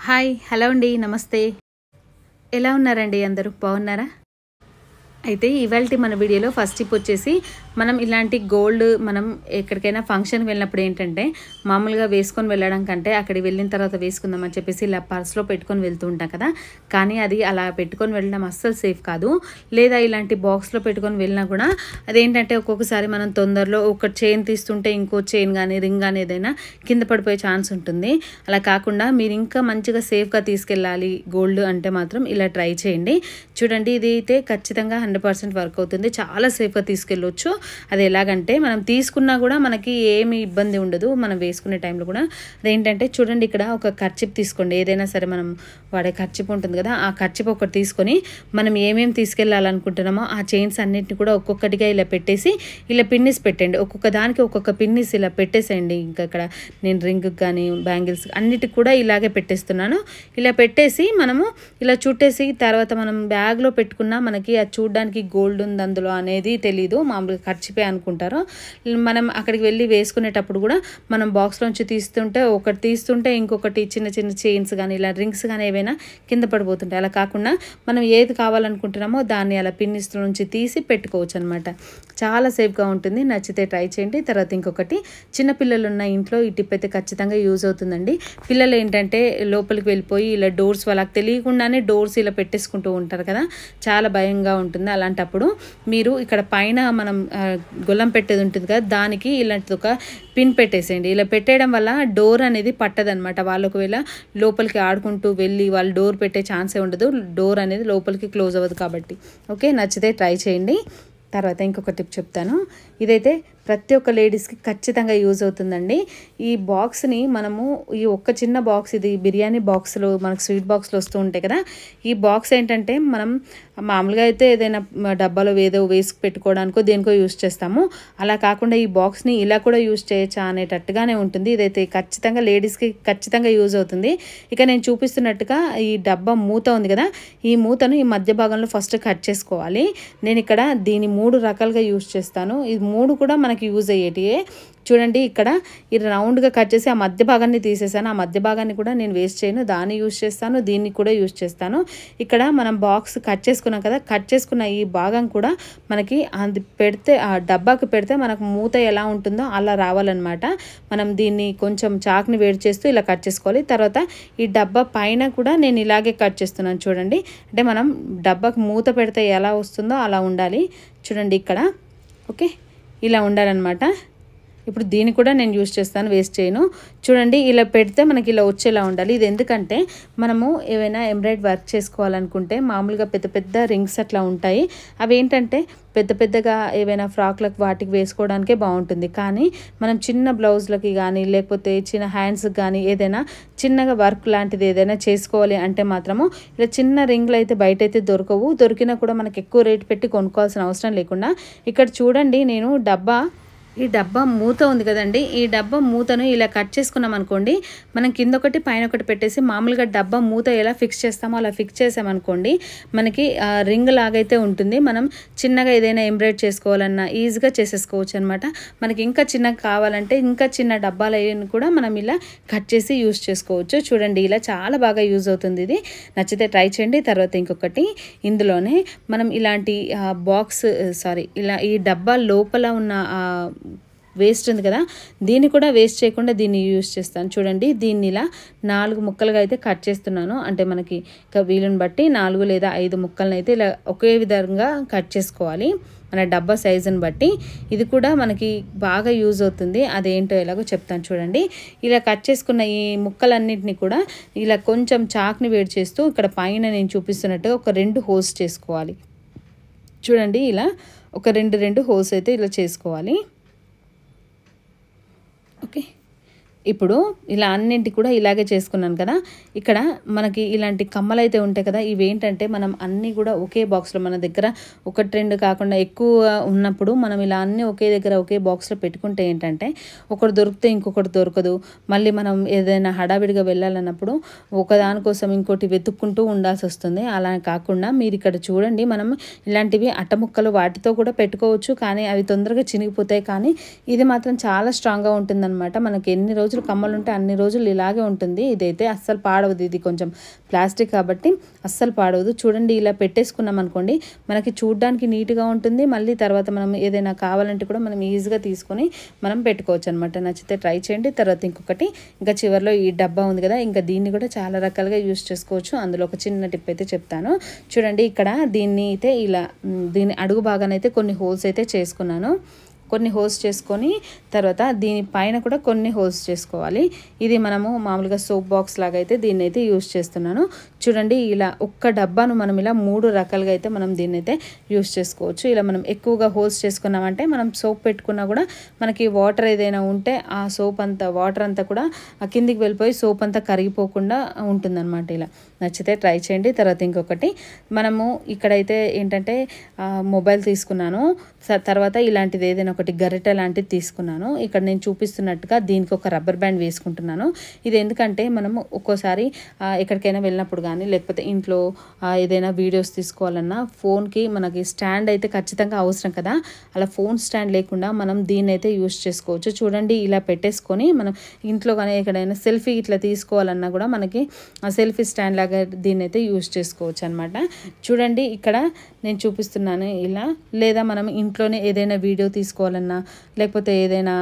Hi hello అండి నమస్తే ఎలా ఉన్నారండి అందరూ బాగున్నారా అయితే ఇవాల్టి మన వీడియోలో ఫస్ట్ టిప్ వచ్చేసి మనం ఇలాంటి గోల్డ్ మనం ఎక్కడికైనా ఫంక్షన్కి వెళ్ళినప్పుడు ఏంటంటే మామూలుగా వేసుకొని వెళ్ళడం కంటే అక్కడికి వెళ్ళిన తర్వాత వేసుకుందామని చెప్పేసి ఇలా పర్స్లో పెట్టుకొని వెళ్తూ ఉంటాం కదా కానీ అది అలా పెట్టుకొని వెళ్ళడం అస్సలు సేఫ్ కాదు లేదా ఇలాంటి బాక్స్లో పెట్టుకొని వెళ్ళినా కూడా అదేంటంటే ఒక్కొక్కసారి మనం తొందరలో ఒక చైన్ తీస్తుంటే ఇంకో చైన్ కానీ రింగ్ కానీ ఏదైనా కింద పడిపోయే ఛాన్స్ ఉంటుంది అలా కాకుండా మీరు ఇంకా మంచిగా సేఫ్గా తీసుకెళ్ళాలి గోల్డ్ అంటే మాత్రం ఇలా ట్రై చేయండి చూడండి ఇది అయితే ఖచ్చితంగా 100% వర్క్ అవుతుంది చాలా సేఫ్గా తీసుకెళ్ళొచ్చు అది ఎలాగంటే మనం తీసుకున్నా కూడా మనకి ఏమి ఇబ్బంది ఉండదు మనం వేసుకునే టైంలో కూడా అదేంటంటే చూడండి ఇక్కడ ఒక కర్చిప్ తీసుకోండి ఏదైనా సరే మనం వాడే కర్చిప్ ఉంటుంది కదా ఆ కర్చిప్ ఒకటి తీసుకొని మనం ఏమేమి తీసుకెళ్ళాలనుకుంటున్నామో ఆ చైన్స్ అన్నిటిని కూడా ఒక్కొక్కటిగా ఇలా పెట్టేసి ఇలా పిన్నిస్ పెట్టండి ఒక్కొక్క దానికి ఒక్కొక్క పిన్నిస్ ఇలా పెట్టేసేయండి ఇంకా ఇక్కడ నేను రింగ్ కానీ బ్యాంగిల్స్ అన్నిటికి కూడా ఇలాగే పెట్టేస్తున్నాను ఇలా పెట్టేసి మనము ఇలా చుట్టేసి తర్వాత మనం బ్యాగ్లో పెట్టుకున్నా మనకి అది చూడడానికి గోల్డ్ ఉంది అందులో అనేది తెలీదు మామూలుగా ఖర్చిపే అనుకుంటారు మనం అక్కడికి వెళ్ళి వేసుకునేటప్పుడు కూడా మనం బాక్స్లోంచి తీస్తుంటే ఇంకొకటి చిన్న చిన్న చైన్స్ కానీ ఇలా రింగ్స్ కానీ ఏవైనా కింద పడిపోతుంటాయి అలా కాకుండా మనం ఏది కావాలనుకుంటున్నామో దాన్ని అలా పిన్నిస్ నుంచి తీసి పెట్టుకోవచ్చు అనమాట చాలా సేఫ్గా ఉంటుంది నచ్చితే ట్రై చేయండి తర్వాత ఇంకొకటి చిన్నపిల్లలు ఉన్న ఇంట్లో ఈ టిప్ అయితే ఖచ్చితంగా యూజ్ అవుతుందండి పిల్లలు ఏంటంటే లోపలికి వెళ్ళిపోయి ఇలా డోర్స్ వాళ్ళకి తెలియకుండానే డోర్స్ ఇలా పెట్టేసుకుంటూ ఉంటారు కదా చాలా భయంగా ఉంటుంది అలాంటప్పుడు మీరు ఇక్కడ పైన మనం గొల్లం పెట్టేది ఉంటుంది కదా దానికి ఇలాంటి ఒక పిన్ పెట్టేసేయండి ఇలా పెట్టేయడం వల్ల డోర్ అనేది పట్టదనమాట వాళ్ళు ఒకవేళ లోపలికి ఆడుకుంటూ వెళ్ళి వాళ్ళు డోర్ పెట్టే ఛాన్సే ఉండదు డోర్ అనేది లోపలికి క్లోజ్ అవ్వదు కాబట్టి ఓకే నచ్చితే ట్రై చేయండి తర్వాత ఇంకొక టిప్ చెప్తాను ఇదైతే ప్రతి ఒక్క లేడీస్కి ఖచ్చితంగా యూజ్ అవుతుందండి ఈ బాక్స్ని మనము ఈ ఒక్క చిన్న బాక్స్ ఇది బిర్యానీ బాక్స్లో మనకు స్వీట్ బాక్స్లో వస్తూ ఉంటాయి కదా ఈ బాక్స్ ఏంటంటే మనం మామూలుగా అయితే ఏదైనా డబ్బాలో ఏదో వేసి పెట్టుకోవడానికో దేనికో యూజ్ చేస్తాము అలా కాకుండా ఈ బాక్స్ని ఇలా కూడా యూజ్ చేయొచ్చా అనేటట్టుగానే ఉంటుంది ఇదైతే ఖచ్చితంగా లేడీస్కి ఖచ్చితంగా యూజ్ అవుతుంది ఇక నేను చూపిస్తున్నట్టుగా ఈ డబ్బా మూత ఉంది కదా ఈ మూతను ఈ మధ్య భాగంలో ఫస్ట్ కట్ చేసుకోవాలి నేను ఇక్కడ దీని 3 రకాలుగా యూజ్ చేస్తాను ఇది 3 కూడా మనకి యూజ్ అయ్యేటివే చూడండి ఇక్కడ ఇది రౌండ్గా కట్ చేసి ఆ మధ్య భాగాన్ని తీసేసాను ఆ మధ్య భాగాన్ని కూడా నేను వేస్ట్ చేయను దాన్ని యూజ్ చేస్తాను దీన్ని కూడా యూజ్ చేస్తాను ఇక్కడ మనం బాక్స్ కట్ చేసుకున్నాం కదా కట్ చేసుకున్న ఈ భాగం కూడా మనకి అది పెడితే ఆ డబ్బాకి పెడితే మనకు మూత ఎలా ఉంటుందో అలా రావాలన్నమాట మనం దీన్ని కొంచెం చాక్ని వేడి చేస్తూ ఇలా కట్ చేసుకోవాలి తర్వాత ఈ డబ్బా పైన కూడా నేను ఇలాగే కట్ చేస్తున్నాను చూడండి అంటే మనం డబ్బాకి మూత పెడితే ఎలా వస్తుందో అలా ఉండాలి చూడండి ఇక్కడ ఓకే ఇలా ఉండాలన్నమాట ఇప్పుడు దీన్ని కూడా నేను యూజ్ చేస్తాను వేస్ట్ చేయను చూడండి ఇలా పెడితే మనకి ఇలా వచ్చేలా ఉండాలి ఇది ఎందుకంటే మనము ఏవైనా ఎంబ్రాయిడరీ వర్క్ చేసుకోవాలనుకుంటే మామూలుగా పెద్ద పెద్ద రింగ్స్ అట్లా ఉంటాయి అవి ఏంటంటే పెద్ద పెద్దగా ఏవైనా ఫ్రాక్లకు వాటికి వేసుకోవడానికే బాగుంటుంది కానీ మనం చిన్న బ్లౌజ్లకి కానీ లేకపోతే చిన్న హ్యాండ్స్కి కానీ ఏదైనా చిన్నగా వర్క్ లాంటిది ఏదైనా చేసుకోవాలి అంటే మాత్రము ఇలా చిన్న రింగ్లు అయితే బయట అయితే దొరకవు దొరికినా కూడా మనకి ఎక్కువ రేటు పెట్టి కొనుక్కోవాల్సిన అవసరం లేకుండా ఇక్కడ చూడండి నేను ఈ డబ్బా మూత ఉంది కదండి ఈ డబ్బా మూతను ఇలా కట్ చేసుకున్నాం అనుకోండి మనం కింద ఒకటి పైన ఒకటి పెట్టేసి మామూలుగా డబ్బా మూత ఎలా ఫిక్స్ చేస్తామో అలా ఫిక్స్ చేసామనుకోండి మనకి రింగ్ లాగైతే ఉంటుంది మనం చిన్నగా ఏదైనా ఎంబ్రాయిడరీ చేసుకోవాలన్నా ఈజీగా చేసేసుకోవచ్చు అనమాట మనకి ఇంకా చిన్నగా కావాలంటే ఇంకా చిన్న డబ్బాలు అయ్యి కూడా మనం ఇలా కట్ చేసి యూజ్ చేసుకోవచ్చు చూడండి ఇలా చాలా బాగా యూజ్ అవుతుంది ఇది నచ్చితే ట్రై చేయండి తర్వాత ఇంకొకటి ఇందులోనే మనం ఇలాంటి ఇలా ఈ డబ్బా లోపల ఉన్న వేస్ట్ ఉంది కదా దీన్ని కూడా వేస్ట్ చేయకుండా దీన్ని యూజ్ చేస్తాను చూడండి దీన్ని ఇలా 4 ముక్కలుగా అయితే కట్ చేస్తున్నాను అంటే మనకి వీలుని బట్టి 4 లేదా 5 ముక్కలను అయితే ఇలా ఒకే విధంగా కట్ చేసుకోవాలి మన డబ్బా సైజుని బట్టి ఇది కూడా మనకి బాగా యూజ్ అవుతుంది అదేంటో ఎలాగో చెప్తాను చూడండి ఇలా కట్ చేసుకున్న ఈ ముక్కలన్నింటినీ కూడా ఇలా కొంచెం చాక్ని వేడి చేస్తూ ఇక్కడ పైన నేను చూపిస్తున్నట్టుగా ఒక 2 హోల్స్ చేసుకోవాలి చూడండి ఇలా ఒక 2 హోల్స్ అయితే ఇలా చేసుకోవాలి ఓకే ఇప్పుడు ఇలా అన్నింటి కూడా ఇలాగే చేసుకున్నాను కదా ఇక్కడ మనకి ఇలాంటి కమ్మలు అయితే ఉంటాయి కదా ఇవి ఏంటంటే మనం అన్నీ కూడా ఒకే బాక్స్లో మన దగ్గర 1-2 కాకుండా ఎక్కువ ఉన్నప్పుడు మనం ఇలా అన్నీ ఒకే దగ్గర ఒకే బాక్స్లో పెట్టుకుంటే ఏంటంటే ఒకటి దొరికితే ఇంకొకటి దొరకదు మళ్ళీ మనం ఏదైనా హడావిడిగా వెళ్ళాలన్నప్పుడు ఒకదానికోసం ఇంకోటి వెతుక్కుంటూ ఉండాల్సి వస్తుంది అలా కాకుండా మీరు ఇక్కడ చూడండి మనం ఇలాంటివి అట్టముక్కలు వాటితో కూడా పెట్టుకోవచ్చు కానీ అవి తొందరగా చినిగిపోతాయి కానీ ఇది మాత్రం చాలా స్ట్రాంగ్గా ఉంటుందన్నమాట మనకి ఎన్ని రోజులు రోజులు కమ్మలు ఉంటే అన్ని రోజులు ఇలాగే ఉంటుంది. ఇదైతే అస్సలు పాడవదు. ఇది కొంచెం ప్లాస్టిక్ కాబట్టి అస్సలు పాడవదు. చూడండి ఇలా పెట్టేసుకున్నాం అనుకోండి మనకి చూడడానికి నీట్గా ఉంటుంది. మళ్ళీ తర్వాత మనం ఏదైనా కావాలంటే కూడా మనం ఈజీగా తీసుకొని మనం పెట్టుకోవచ్చు అనమాట. నచ్చితే ట్రై చేయండి. తర్వాత ఇంకొకటి ఇంకా చివరిలో ఈ డబ్బా ఉంది కదా, ఇంకా దీన్ని కూడా చాలా రకాలుగా యూస్ చేసుకోవచ్చు. అందులో ఒక చిన్న టిప్ అయితే చెప్తాను చూడండి. ఇక్కడ దీన్ని అయితే ఇలా దీని అడుగు భాగానైతే కొన్ని హోల్స్ అయితే చేసుకున్నాను. కొన్ని హోల్స్ చేసుకొని తర్వాత దీనిపైన కూడా కొన్ని హోల్స్ చేసుకోవాలి. ఇది మనము మామూలుగా సోప్ బాక్స్ లాగా అయితే దీన్ని అయితే యూస్ చేస్తున్నాను. చూడండి ఇలా ఒక్క డబ్బాను మనం ఇలా 3 రకాలుగా అయితే మనం దీన్ని అయితే యూస్ చేసుకోవచ్చు. ఇలా మనం ఎక్కువగా హోల్స్ చేసుకున్నామంటే మనం సోప్ పెట్టుకున్నా కూడా మనకి వాటర్ ఏదైనా ఉంటే ఆ సోప్ అంతా వాటర్ అంతా కూడా కిందికి వెళ్ళిపోయి సోప్ అంతా కరిగిపోకుండా ఉంటుందన్నమాట. ఇలా నచ్చితే ట్రై చేయండి. తర్వాత ఇంకొకటి మనము ఇక్కడైతే ఏంటంటే మొబైల్ తీసుకున్నాను. తర్వాత ఇలాంటిది ఏదైనా ఒకటి గరిటె లాంటిది తీసుకున్నాను. ఇక్కడ నేను చూపిస్తున్నట్టుగా దీనికి ఒక రబ్బర్ బ్యాండ్ వేసుకుంటున్నాను. ఇది ఎందుకంటే మనము ఒక్కోసారి ఎక్కడికైనా వెళ్ళినప్పుడు కానీ లేకపోతే ఇంట్లో ఏదైనా వీడియోస్ తీసుకోవాలన్నా ఫోన్కి మనకి స్టాండ్ అయితే ఖచ్చితంగా అవసరం కదా. అలా ఫోన్ స్టాండ్ లేకుండా మనం దీన్ని అయితే యూస్ చేసుకోవచ్చు. చూడండి ఇలా పెట్టేసుకొని మనం ఇంట్లో కానీ ఎక్కడైనా సెల్ఫీ ఇట్లా తీసుకోవాలన్నా కూడా మనకి సెల్ఫీ స్టాండ్ లాగా దీన్ని అయితే యూస్ చేసుకోవచ్చు అనమాట. చూడండి ఇక్కడ నేను చూపిస్తున్నాను ఇలా. లేదా మనం ఇంట్లోనే ఏదైనా వీడియో తీసుకోవాలన్నా లేకపోతే ఏదైనా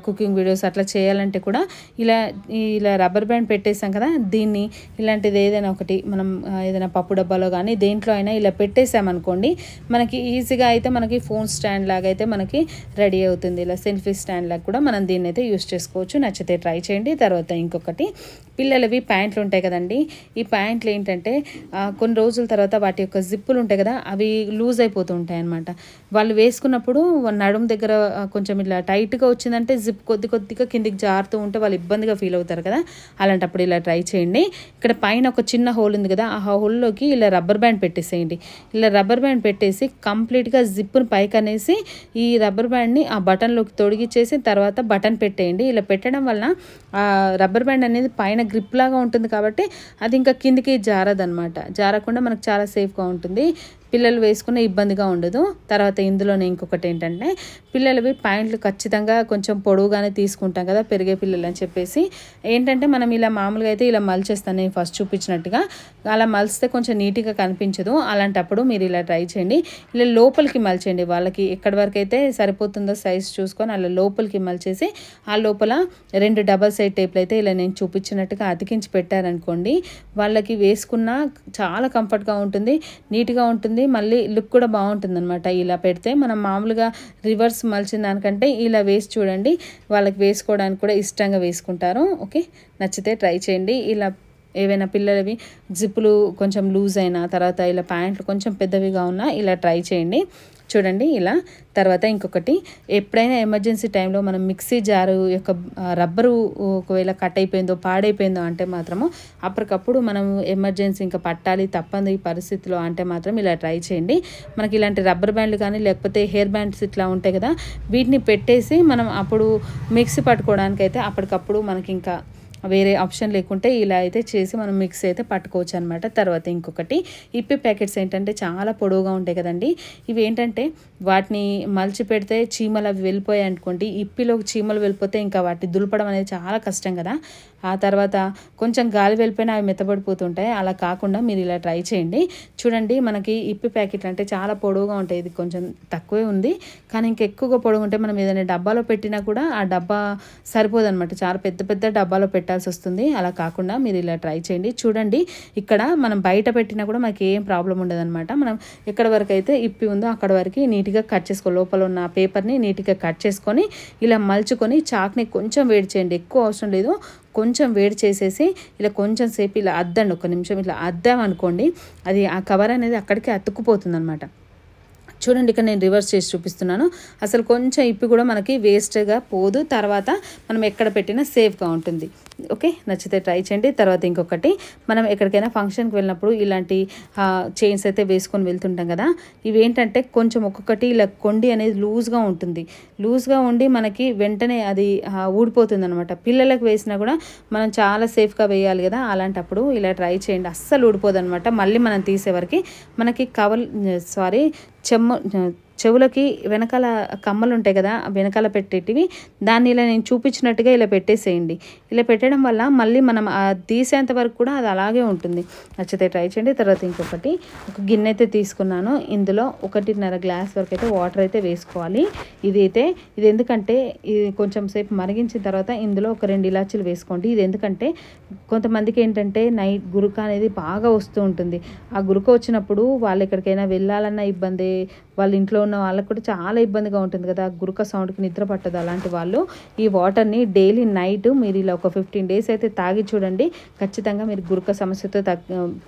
కుకింగ్ వీడియోస్ అట్లా చేయాలంటే కూడా ఇలా రబ్బర్ బ్యాండ్ పెట్టేసాం కదా, దీన్ని ఇలాంటిది ఏదైనా ఒకటి మనం ఏదైనా పప్పు డబ్బాలో కానీ దేంట్లో అయినా ఇలా పెట్టేసామనుకోండి మనకి ఈజీగా అయితే మనకి ఫోన్ స్టాండ్ లాగా అయితే మనకి రెడీ అవుతుంది. ఇలా సెల్ఫీ స్టాండ్ లాగా కూడా మనం దీన్ని అయితే యూస్ చేసుకోవచ్చు. నచ్చితే ట్రై చేయండి. తర్వాత ఇంకొకటి పిల్లలవి ప్యాంట్లు ఉంటాయి కదండి. ఈ ప్యాంట్లు ఏంటంటే కొన్ని రోజుల తర్వాత వాటి యొక్క జిప్పులు ఉంటాయి కదా, అవి లూజ్ అయిపోతూ ఉంటాయి అన్నమాట. వాళ్ళు వేసుకున్నప్పుడు నడుము దగ్గర కొంచెం ఇలా టైట్గా వచ్చిందంటే జిప్ కొద్దిగా కిందికి జారుతూ ఉంటే వాళ్ళు ఇబ్బందిగా ఫీల్ అవుతారు కదా. అలాంటప్పుడు ఇలా ట్రై చేయండి. ఇక్కడ పైన ఒక చిన్న హోల్ ఉంది కదా, ఆ హోల్లోకి ఇలా రబ్బర్ బ్యాండ్ పెట్టేసేయండి. ఇలా రబ్బర్ బ్యాండ్ పెట్టేసి కంప్లీట్గా జిప్పును పైకి అనేసి ఈ రబ్బర్ బ్యాండ్ని ఆ బటన్లోకి తొడిగిచ్చేసి తర్వాత బటన్ పెట్టేయండి. ఇలా పెట్టడం వలన ఆ రబ్బర్ బ్యాండ్ అనేది పైన గ్రిప్ లాగా ఉంటుంది కాబట్టి అది ఇంకా కిందికి జారదనమాట. జారకుండా మనకు చాలా సేఫ్గా ఉంటుంది. పిల్లలు వేసుకునే ఇబ్బందిగా ఉండదు. తర్వాత ఇందులోనే ఇంకొకటి ఏంటంటే పిల్లలవి ప్యాంట్లు ఖచ్చితంగా కొంచెం పొడవుగానే తీసుకుంటాం కదా పెరిగే పిల్లలు అని చెప్పేసి ఏంటంటే మనం ఇలా మామూలుగా అయితే ఇలా మలిచేస్తాను నేను ఫస్ట్ చూపించినట్టుగా. అలా మలిస్తే కొంచెం నీట్గా కనిపించదు. అలాంటప్పుడు మీరు ఇలా ట్రై చేయండి. ఇలా లోపలికి మలిచేయండి. వాళ్ళకి ఎక్కడి వరకు అయితే సరిపోతుందో సైజ్ చూసుకొని అలా లోపలికి మలిచేసి ఆ లోపల 2 డబల్ సైడ్ టేప్లు అయితే ఇలా నేను చూపించినట్టుగా అతికించి పెట్టారనుకోండి వాళ్ళకి వేసుకున్న చాలా కంఫర్ట్గా ఉంటుంది, నీట్గా ఉంటుంది, మళ్ళీ లుక్ కూడా బాగుంటుంది అనమాట. ఇలా పెడితే మనం మామూలుగా రివర్స్ మలిచిన దానికంటే ఇలా వేసి చూడండి, వాళ్ళకి వేసుకోవడానికి కూడా ఇష్టంగా వేసుకుంటారు. ఓకే, నచ్చితే ట్రై చేయండి. ఇలా ఏవైనా పిల్లలవి జిప్పులు కొంచెం లూజ్ అయినా తర్వాత ఇలా ప్యాంట్లు కొంచెం పెద్దవిగా ఉన్నా ఇలా ట్రై చేయండి. చూడండి ఇలా. తర్వాత ఇంకొకటి ఎప్పుడైనా ఎమర్జెన్సీ టైంలో మనం మిక్సీ జారు యొక్క రబ్బరు ఒకవేళ కట్ అయిపోయిందో పాడైపోయిందో అంటే మాత్రము అప్పటికప్పుడు మనం ఎమర్జెన్సీ ఇంకా పట్టాలి తప్పని ఈ పరిస్థితిలో అంటే మాత్రం ఇలా ట్రై చేయండి. మనకి ఇలాంటి రబ్బర్ బ్యాండ్లు కానీ లేకపోతే హెయిర్ బ్యాండ్స్ ఇట్లా ఉంటాయి కదా, వీటిని పెట్టేసి మనం అప్పుడు మిక్సీ పట్టుకోవడానికి అయితే అప్పటికప్పుడు మనకి ఇంకా వేరే ఆప్షన్ లేకుంటే ఇలా అయితే చేసి మనం మిక్స్ అయితే పట్టుకోవచ్చు అనమాట. తర్వాత ఇంకొకటి ఇప్పి ప్యాకెట్స్ ఏంటంటే చాలా పొడవుగా ఉంటాయి కదండి. ఇవి ఏంటంటే వాటిని మలిచి పెడితే చీమలు అవి వెళ్ళిపోయాయి అనుకోండి, ఇప్పిలోకి చీమలు వెళ్ళిపోతే ఇంకా వాటిని దులపడం అనేది చాలా కష్టం కదా. ఆ తర్వాత కొంచెం గాలి వెళ్ళిపోయినా అవి మెత్తబడిపోతుంటాయి. అలా కాకుండా మీరు ఇలా ట్రై చేయండి. చూడండి మనకి ఇప్పి ప్యాకెట్ అంటే చాలా పొడవుగా ఉంటాయి. ఇది కొంచెం తక్కువే ఉంది కానీ ఇంకా ఎక్కువగా పొడవు ఉంటే మనం ఏదైనా డబ్బాలో పెట్టినా కూడా ఆ డబ్బా సరిపోదన్నమాట. చాలా పెద్ద పెద్ద డబ్బాలో పెట్టాల్సి వస్తుంది. అలా కాకుండా మీరు ఇలా ట్రై చేయండి. చూడండి ఇక్కడ మనం బయట పెట్టినా కూడా మనకి ఏం ప్రాబ్లం ఉండదు అనమాట. మనం ఎక్కడ వరకు అయితే ఇప్పి ఉందో అక్కడ వరకు నీట్గా కట్ చేసుకో, లోపల ఉన్న పేపర్ని నీట్గా కట్ చేసుకొని ఇలా మలుచుకొని చాక్ని కొంచెం వేడి చేయండి. ఎక్కువ అవసరం లేదు, కొంచెం వేడి చేసేసి ఇలా కొంచెం సేపు ఇలా అద్దండి. 1 నిమిషం ఇట్లా అద్దామనుకోండి అది ఆ కవర్ అనేది అక్కడికి అతుక్కుపోతుంది అనమాట. చూడండి ఇక్కడ నేను రివర్స్ చేసి చూపిస్తున్నాను. అసలు కొంచెం ఇప్పి కూడా మనకి వేస్ట్గా పోదు. తర్వాత మనం ఎక్కడ పెట్టినా సేఫ్గా ఉంటుంది. ఓకే, నచ్చితే ట్రై చేయండి. తర్వాత ఇంకొకటి మనం ఎక్కడికైనా ఫంక్షన్కి వెళ్ళినప్పుడు ఇలాంటి చైన్స్ అయితే వేసుకొని వెళ్తుంటాం కదా, ఇవి ఏంటంటే కొంచెం ఒక్కొక్కటి ఇలా కొండి అనేది లూజ్గా ఉంటుంది. లూజ్గా ఉండి మనకి వెంటనే అది ఊడిపోతుంది అనమాట. పిల్లలకు వేసినా కూడా మనం చాలా సేఫ్గా వేయాలి కదా, అలాంటప్పుడు ఇలా ట్రై చేయండి. అస్సలు ఊడిపోదు అనమాట. మళ్ళీ మనం తీసేవరకు మనకి చెవులకి వెనకాల కమ్మలు ఉంటాయి కదా, వెనకాల పెట్టేటివి, దాన్ని ఇలా నేను చూపించినట్టుగా ఇలా పెట్టేసేయండి. ఇలా పెట్టడం వల్ల మళ్ళీ మనం తీసేంత వరకు కూడా అది అలాగే ఉంటుంది. నచ్చితే ట్రై చేయండి. తర్వాత ఇంకొకటి, ఒక గిన్నె అయితే తీసుకున్నాను. ఇందులో 1.5 గ్లాస్ వరకు అయితే వాటర్ అయితే వేసుకోవాలి. ఇది ఎందుకంటే ఇది కొంచెం సేపు మరిగించిన తర్వాత ఇందులో ఒక 2 ఇలాచీలు వేసుకోండి. ఇది ఎందుకంటే కొంతమందికి ఏంటంటే నైట్ గురుక అనేది బాగా వస్తూ ఉంటుంది. ఆ గురుక వచ్చినప్పుడు వాళ్ళు ఎక్కడికైనా వెళ్ళాలన్న ఇబ్బంది, వాళ్ళ ఇంట్లో ఉన్న వాళ్ళకి కూడా చాలా ఇబ్బందిగా ఉంటుంది కదా, గురుక సౌండ్కి నిద్ర పట్టదు. అలాంటి వాళ్ళు ఈ వాటర్ని డైలీ నైట్ మీరు ఇలా ఒక 15 డేస్ అయితే తాగి చూడండి. ఖచ్చితంగా మీరు గురుక సమస్యతో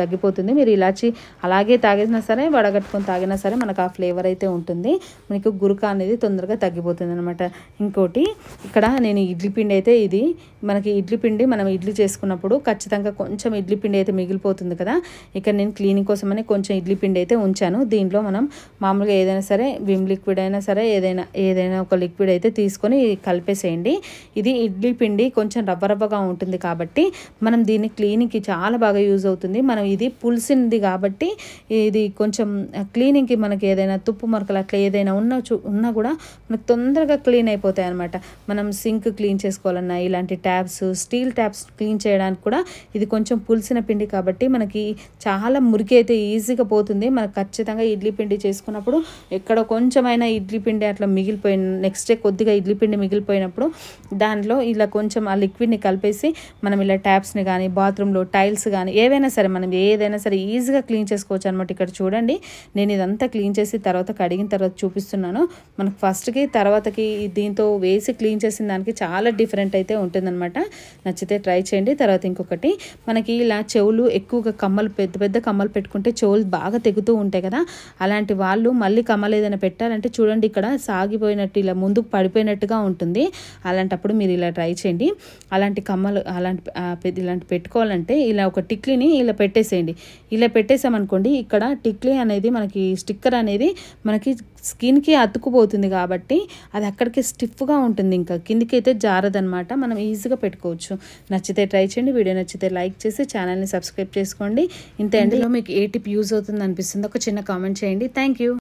తగ్గిపోతుంది. మీరు ఇలాచి అలాగే తాగినా సరే, వడగట్టుకొని తాగినా సరే మనకు ఆ ఫ్లేవర్ అయితే ఉంటుంది. మీకు గురుక అనేది తొందరగా తగ్గిపోతుంది అనమాట. ఇంకోటి, ఇక్కడ నేను ఇడ్లీ పిండి అయితే, ఇది మనకి ఇడ్లీ పిండి మనం ఇడ్లీ చేసుకున్నప్పుడు ఖచ్చితంగా కొంచెం ఇడ్లీ పిండి అయితే మిగిలిపోతుంది కదా, ఇక్కడ నేను క్లీనింగ్ కోసమని కొంచెం ఇడ్లీ పిండి అయితే ఉంచాను. దీంట్లో మనం మామూలుగా ఏదైనా సరే, విమ్ లిక్విడ్ అయినా సరే, ఏదైనా ఒక లిక్విడ్ అయితే తీసుకొని కలిపేసేయండి. ఇది ఇడ్లీ పిండి కొంచెం రవ్వగా ఉంటుంది కాబట్టి మనం దీన్ని క్లీనింగ్కి చాలా బాగా యూజ్ అవుతుంది. మనం ఇది పులిసింది కాబట్టి ఇది కొంచెం క్లీనింగ్కి మనకి ఏదైనా తుప్పు మరకలు అట్లా ఏదైనా ఉన్నా కూడా మనకు తొందరగా క్లీన్ అయిపోతాయి అనమాట. మనం సింక్ క్లీన్ చేసుకోవాలన్నా, ఇలాంటి ట్యాప్స్, స్టీల్ ట్యాప్స్ క్లీన్ చేయడానికి కూడా ఇది కొంచెం పులిసిన పిండి కాబట్టి మనకి చాలా మురికి అయితే ఈజీగా పోతుంది. మనకు ఖచ్చితంగా ఇడ్లీ పిండి చేసుకున్నప్పుడు ఎక్కడ కొంచెమైనా ఇడ్లీ పిండి అట్లా మిగిలిపోయిన, నెక్స్ట్ డే కొద్దిగా ఇడ్లీ పిండి మిగిలిపోయినప్పుడు దాంట్లో ఇలా కొంచెం ఆ లిక్విడ్ని కలిపేసి మనం ఇలా ట్యాప్స్ని కానీ, బాత్రూంలో టైల్స్ కానీ ఏవైనా సరే మనం ఏదైనా సరే ఈజీగా క్లీన్ చేసుకోవచ్చు అనమాట. ఇక్కడ చూడండి, నేను ఇదంతా క్లీన్ చేసి తర్వాత కడిగిన తర్వాత చూపిస్తున్నాను. మనకు ఫస్ట్కి తర్వాతకి దీంతో వేసి క్లీన్ చేసిన దానికి చాలా డిఫరెంట్ అయితే ఉంటుందన్నమాట. నచ్చితే ట్రై చేయండి. తర్వాత ఇంకొకటి, మనకి ఇలా చెవులు ఎక్కువగా కమ్మలు, పెద్ద పెద్ద కమ్మలు పెట్టుకుంటే చెవులు బాగా తెగుతూ ఉంటాయి కదా, అలాంటి వాళ్ళు మళ్ళీ కమ్మలు ఏదైనా పెట్టాలంటే చూడండి, ఇక్కడ సాగిపోయినట్టు ఇలా ముందుకు పడిపోయినట్టుగా ఉంటుంది. అలాంటప్పుడు మీరు ఇలా ట్రై చేయండి. అలాంటి కమ్మలు ఇలాంటి పెట్టుకోవాలంటే ఇలా ఒక టిక్లీని ఇలా పెట్టేసేయండి. ఇలా పెట్టేసామనుకోండి, ఇక్కడ టిక్లీ అనేది మనకి స్టిక్కర్ అనేది మనకి స్కిన్కి అతుక్కుపోతుంది కాబట్టి అది అక్కడికి స్టిఫ్గా ఉంటుంది, ఇంకా కిందికి అయితే జారదనమాట. మనం ఈజీగా పెట్టుకోవచ్చు. నచ్చితే ట్రై చేయండి. వీడియో నచ్చితే లైక్ చేసి ఛానల్ని సబ్స్క్రైబ్ చేసుకోండి. ఇంతే అండి. మీకు ఏ టిప్ యూజ్ అవుతుంది అనిపిస్తుంది ఒక చిన్న కామెంట్ చేయండి. Thank you.